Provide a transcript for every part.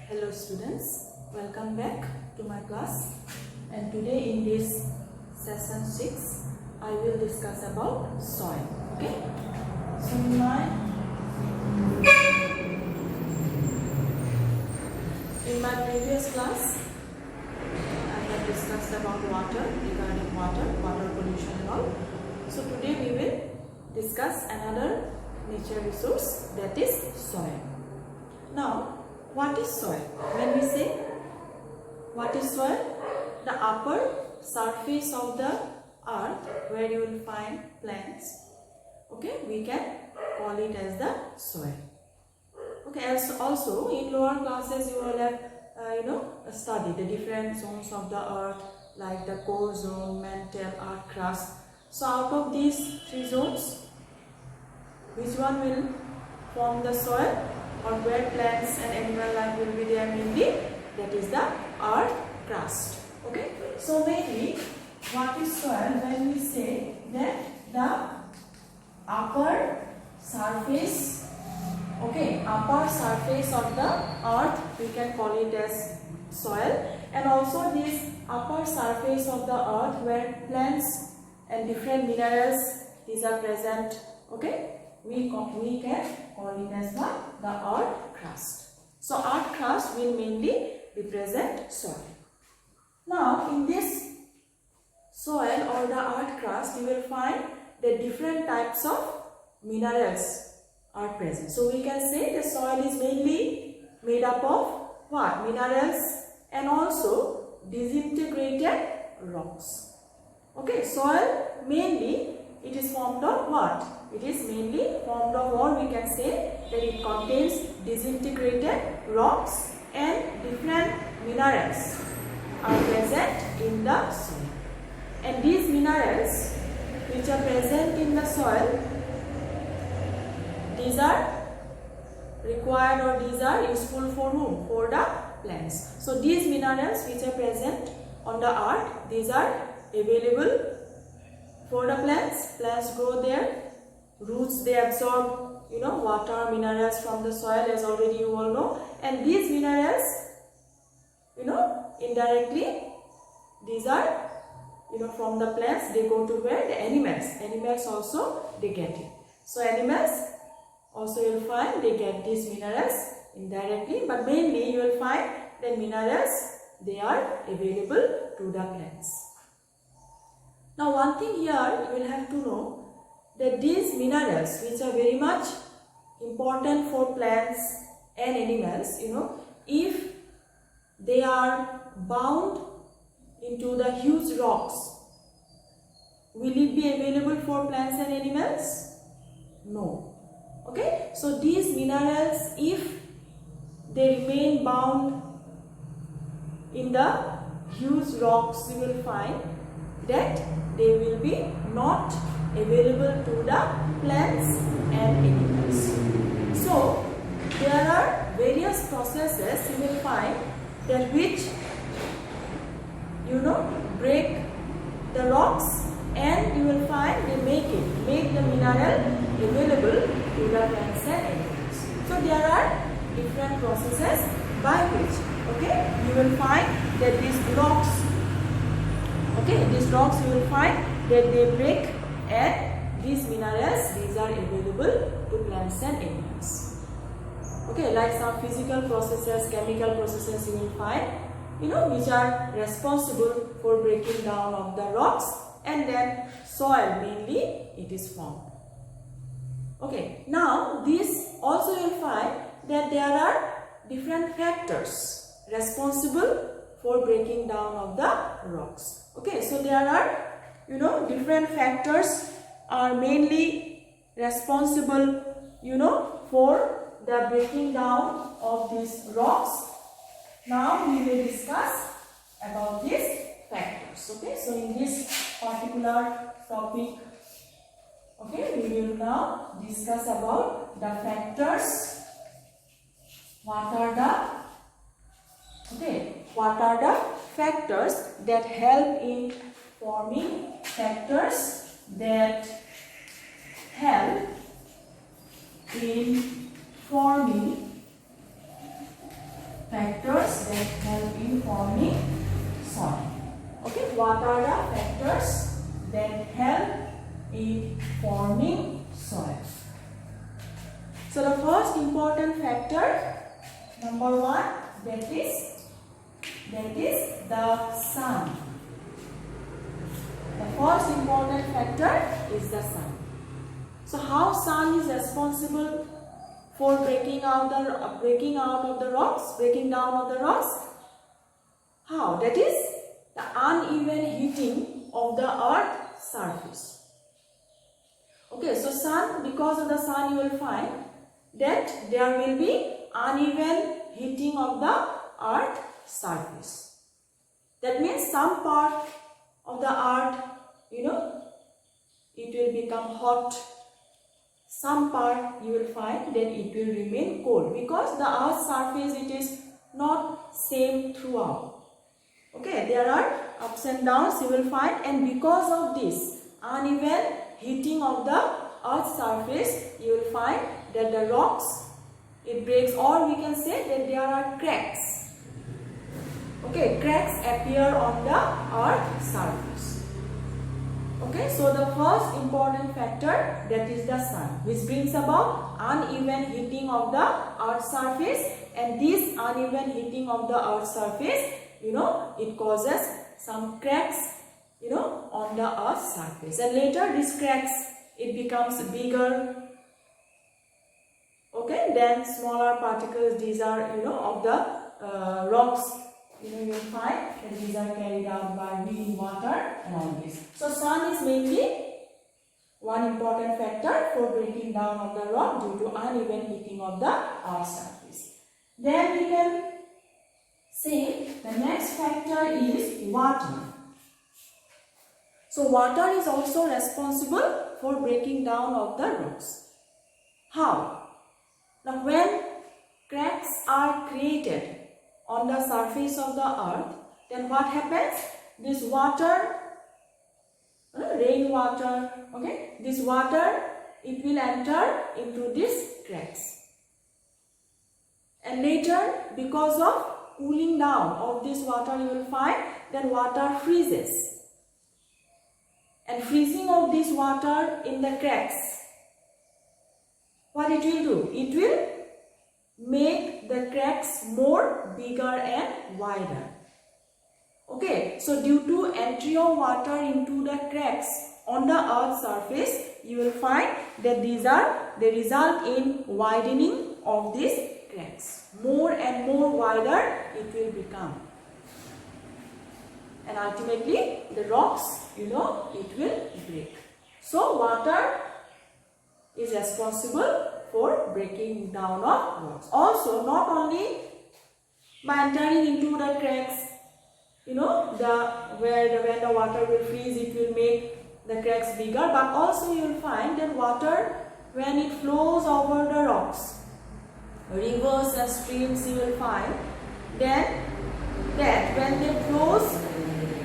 Hello students, welcome back to my class, and today in this session 6 I will discuss about soil. Okay, so in my previous class I have discussed about regarding water pollution and all. So today we will discuss another nature resource, that is soil. Now, what is soil? When we say what is soil, the upper surface of the earth where you will find plants, okay, we can call it as the soil. Okay, as also in lower classes you will have studied the different zones of the earth, like the core zone, mantle, earth crust. So out of these three zones, which one will form the soil, or where plants and animal life will be there mainly? That is the earth crust. Okay, so mainly what is soil? When we say that the upper surface, okay, upper surface of the earth, we can call it as soil, and also this upper surface of the earth where plants and different minerals these are present, okay, we can call it as what? The earth crust. So earth crust will mainly represent soil. Now in this soil or the earth crust you will find that different types of minerals are present. So we can say the soil is mainly made up of what? Minerals and also disintegrated rocks. Okay, soil mainly it is formed of what? It is mainly formed of, or we can say that it contains disintegrated rocks and different minerals are present in the soil. And these minerals which are present in the soil, these are required or these are useful for whom? For the plants. So these minerals which are present on the earth, these are available for the plants. Plants grow there. Roots, they absorb water, minerals from the soil, as already you all know. And these minerals, indirectly, these are from the plants, they go to where? The animals also they get it. So animals also you will find they get these minerals indirectly, but mainly you will find the minerals they are available to the plants. Now one thing here you will have to know that these minerals which are very much important for plants and animals, if they are bound into the huge rocks, will it be available for plants and animals? No. Okay, so these minerals, if they remain bound in the huge rocks, you will find that they will be not available to the plants and animals. So there are various processes you will find that which break the rocks, and you will find they make the mineral available to the plants and animals. So there are different processes by which, okay, you will find that these rocks, you will find that they break, and these minerals, these are available to plants and animals. Okay, like some physical processes, chemical processes you will find, which are responsible for breaking down of the rocks, and then soil mainly it is formed. Okay, now this also you will find that there are different factors responsible for breaking down of the rocks. Okay, so there are different factors are mainly responsible for the breaking down of these rocks. Now we will discuss about these factors. Okay, so in this particular topic, okay, we will now discuss about the factors. What are the factors that help in forming factors forming soil. Okay, what are the factors that help in forming soil? So the first important factor, number one, that is the sun. The first important factor is the sun. So how sun is responsible for breaking down of the rocks? How? That is the uneven heating of the earth surface. Okay, so sun, because of the sun you will find that there will be uneven heating of the earth surface. That means some part of the earth, it will become hot. Some part you will find that it will remain cold, because the earth's surface, it is not same throughout. Okay, there are ups and downs you will find, and because of this uneven heating of the earth's surface, you will find that the rocks, it breaks, or we can say that there are cracks. Okay, cracks appear on the earth's surface. Okay, so the first important factor, that is the sun, which brings about uneven heating of the earth's surface, and this uneven heating of the earth's surface, it causes some cracks, on the earth's surface, and later these cracks, it becomes bigger. Okay, then smaller particles, these are, of the rocks, you will find that these are carried out by wind, water, and all this. So sun is mainly one important factor for breaking down of the rock due to uneven heating of the earth's surface. Then we can say the next factor is water. So water is also responsible for breaking down of the rocks. How? Now when cracks are created on the surface of the earth, then what happens? This water, rainwater, okay, this water, it will enter into these cracks. And later, because of cooling down of this water, you will find that water freezes. And freezing of this water in the cracks, what it will do? It will make the cracks more bigger and wider. Okay, so due to entry of water into the cracks on the earth's surface, you will find that they result in widening of these cracks. More and more wider it will become. And ultimately the rocks, it will break. So water is responsible for breaking down of rocks. Also, not only by entering into the cracks, when the water will freeze, it will make the cracks bigger, but also you will find that water, when it flows over the rocks, rivers and streams, you will find then that when they flows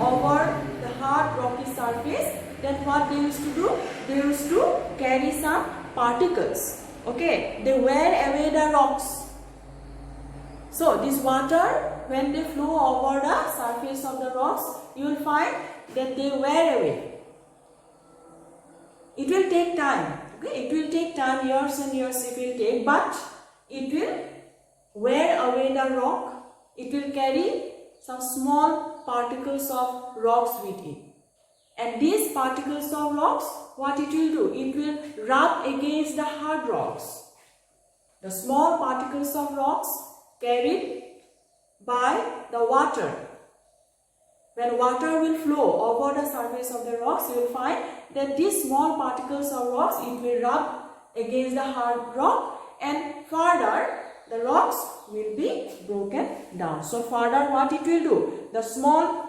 over the hard rocky surface, then what they used to do? They used to carry some particles. Okay, they wear away the rocks. So this water, when they flow over the surface of the rocks, you will find that they wear away. It will take time. Okay, it will take time, years and years it will take, but it will wear away the rock. It will carry some small particles of rocks with it. And these particles of rocks, what it will do? It will rub against the hard rocks. The small particles of rocks carried by the water. When water will flow over the surface of the rocks, you will find that these small particles of rocks, it will rub against the hard rock, and further the rocks will be broken down. So further what it will do? The small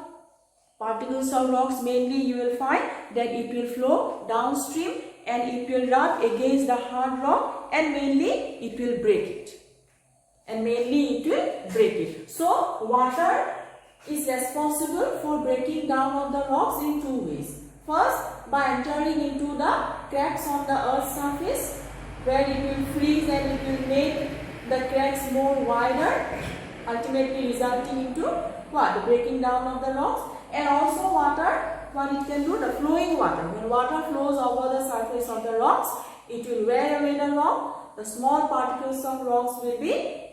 particles of rocks, mainly you will find that it will flow downstream and it will rub against the hard rock, and mainly it will break it. So water is responsible for breaking down of the rocks in two ways. First, by entering into the cracks on the earth's surface, where it will freeze and it will make the cracks more wider, ultimately resulting into what? The breaking down of the rocks. And also water, what it can do? The flowing water. When water flows over the surface of the rocks, it will wear away the rock. The small particles of rocks will be,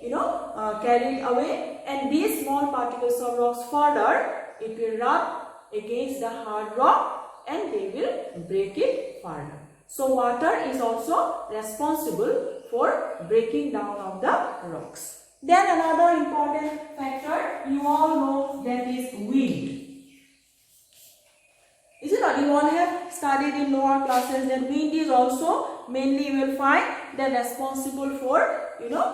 carried away. And these small particles of rocks further, it will rub against the hard rock and they will break it further. So water is also responsible for breaking down of the rocks. Then another important factor you all know, that is wind. Is it not? You all have studied in lower classes that wind is also mainly you will find that responsible for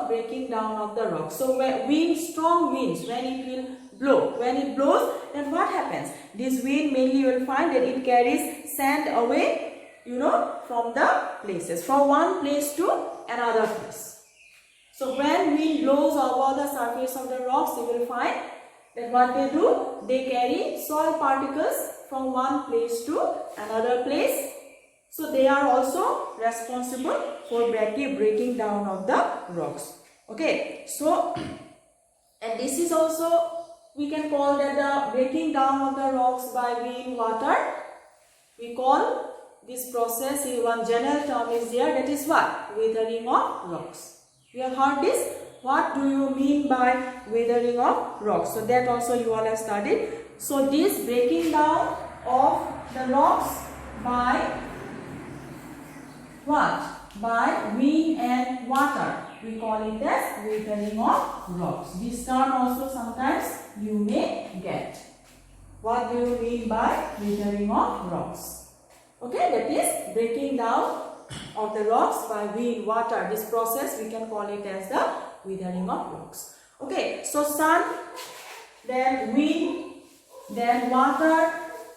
breaking down of the rocks. So when wind, strong winds, when it will blow, when it blows, then what happens? This wind mainly you will find that it carries sand away from the places, from one place to another place. So when wind blows over the surface of the rocks, you will find that what they do, they carry soil particles from one place to another place. So they are also responsible for breaking down of the rocks. Okay, so and this is also, we can call that the breaking down of the rocks by wind, water. We call this process, in one general term is there, that is what? Weathering of rocks. You have heard this? What do you mean by weathering of rocks? So that also you all have studied. So this breaking down of the rocks by what? By wind and water. We call it as weathering of rocks. This term also sometimes you may get. What do you mean by weathering of rocks? Okay, that is breaking down of the rocks by wind, water. This process we can call it as the weathering of rocks. Okay, so sun, then wind, then water,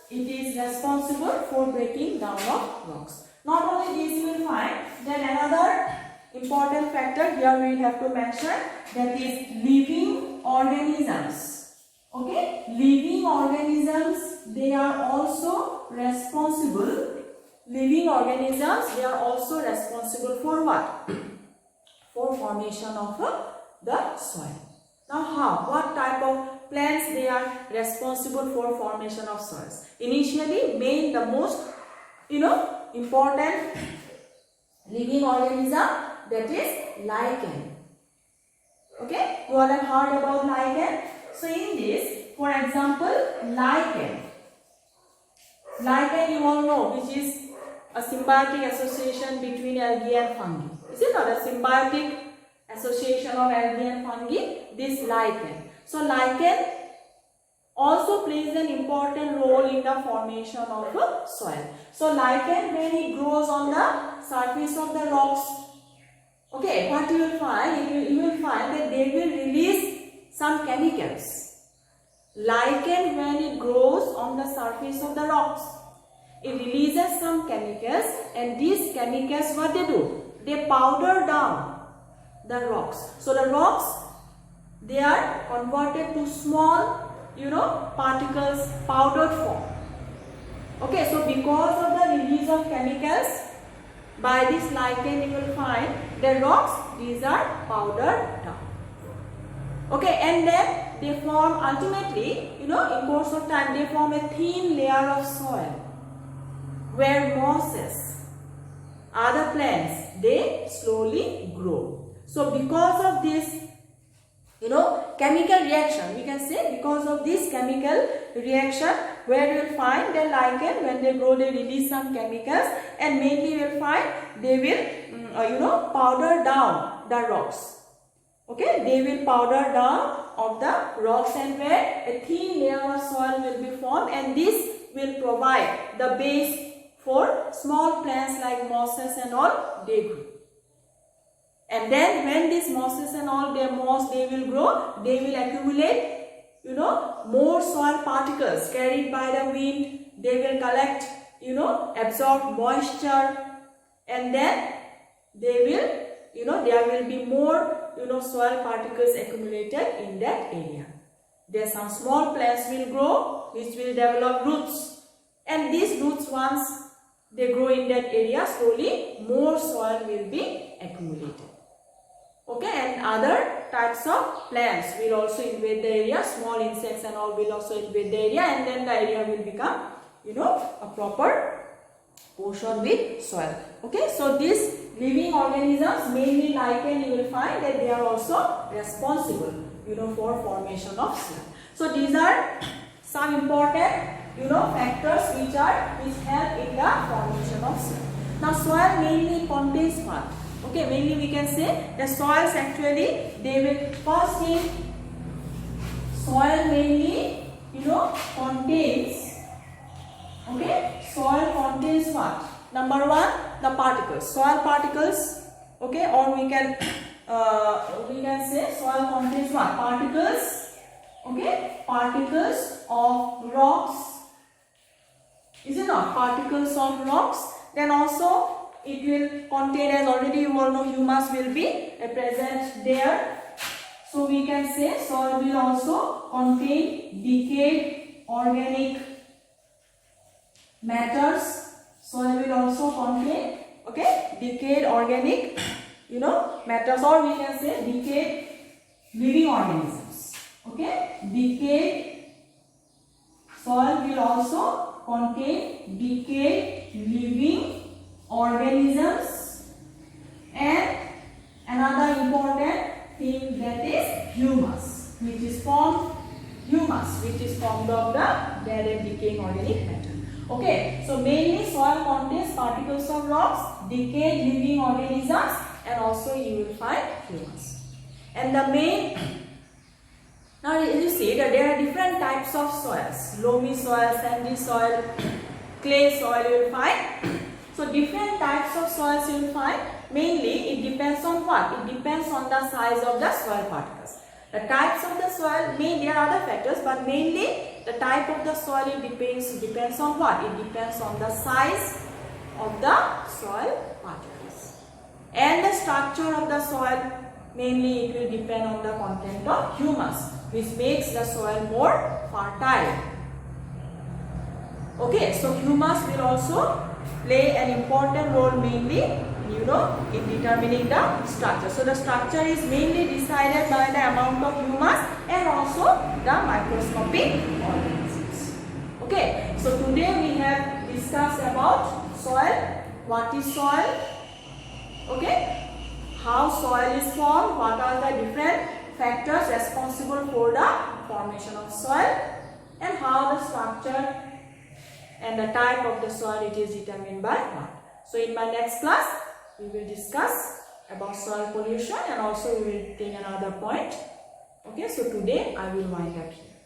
it is responsible for breaking down of rocks. Not only this, you will find then another important factor here we have to mention, that is living organisms. Okay, living organisms, they are also responsible. Living organisms, they are also responsible for what? For formation of the soil. Now how? What type of plants they are responsible for formation of soils? Initially, the most important living organism, that is lichen. Okay, you all have heard about lichen. So in this, for example, lichen you all know, which is a symbiotic association between algae and fungi. Is it not a symbiotic association of algae and fungi? This lichen. So lichen also plays an important role in the formation of soil. So lichen, when it grows on the surface of the rocks, okay, what you will find? You will find that they will release some chemicals. Lichen, when it grows on the surface of the rocks, it releases some chemicals, and these chemicals, what they do? They powder down the rocks. So the rocks, they are converted to small, particles, powdered form. Okay, so because of the release of chemicals by this lichen, you will find the rocks, these are powdered down. Okay, and then they form ultimately, in course of time, they form a thin layer of soil where mosses, other plants, they slowly grow. So because of this, chemical reaction, we can say, because of this chemical reaction, where you will find the lichen, when they grow, they release some chemicals, and mainly you will find they will, powder down the rocks. Okay, they will powder down of the rocks, and where a thin layer of soil will be formed, and this will provide the base for small plants like mosses and all, they grow. And then when these mosses and all, their moss, they will grow, they will accumulate, more soil particles carried by the wind. They will collect, absorb moisture, and then they will, there will be more, soil particles accumulated in that area. There some small plants will grow, which will develop roots, and these roots, once they grow in that area, slowly more soil will be accumulated. Okay, and other types of plants will also invade the area. Small insects and all will also invade the area, and then the area will become, a proper portion with soil. Okay, so these living organisms, mainly lichen, you will find that they are also responsible, for formation of soil. So these are some important, factors which help in the formation of soil. Now soil mainly contains what? Okay, mainly we can say the soils actually, they will first thing, soil mainly, contains, okay, soil contains what? Number one, the particles, soil particles, okay, or we can say soil contains what? Particles, okay, particles of rocks, is it not? Particles of rocks. Then also it will contain, as already you all know, humus will be present there. So we can say soil will also contain decayed organic matters. Soil will also contain, okay, decayed organic, matters, or we can say decayed living organisms. Okay, decayed soil will also contain decayed living organisms, and another important thing, that is humus, which is formed of the dead and decaying organic matter. Okay, so mainly soil contains particles of rocks, decayed living organisms, and also you will find humus. And the main, now you see that there are different types of soils: loamy soil, sandy soil, clay soil you will find. So different types of soils you will find. Mainly it depends on what? It depends on the size of the soil particles. The types of the soil, there are other factors, but mainly the type of the soil, it depends on what? It depends on the size of the soil particles. And the structure of the soil, mainly it will depend on the content of humus, which makes the soil more fertile. Okay, so humus will also play an important role, mainly in determining the structure. So the structure is mainly decided by the amount of humus and also the microscopic organisms. Okay, so today we have discussed about soil. What is soil? Okay, how soil is formed, what are the different factors responsible for the formation of soil, and how the structure and the type of the soil, it is determined by what. So in my next class we will discuss about soil pollution, and also we will take another point. Okay, so today I will wind up here.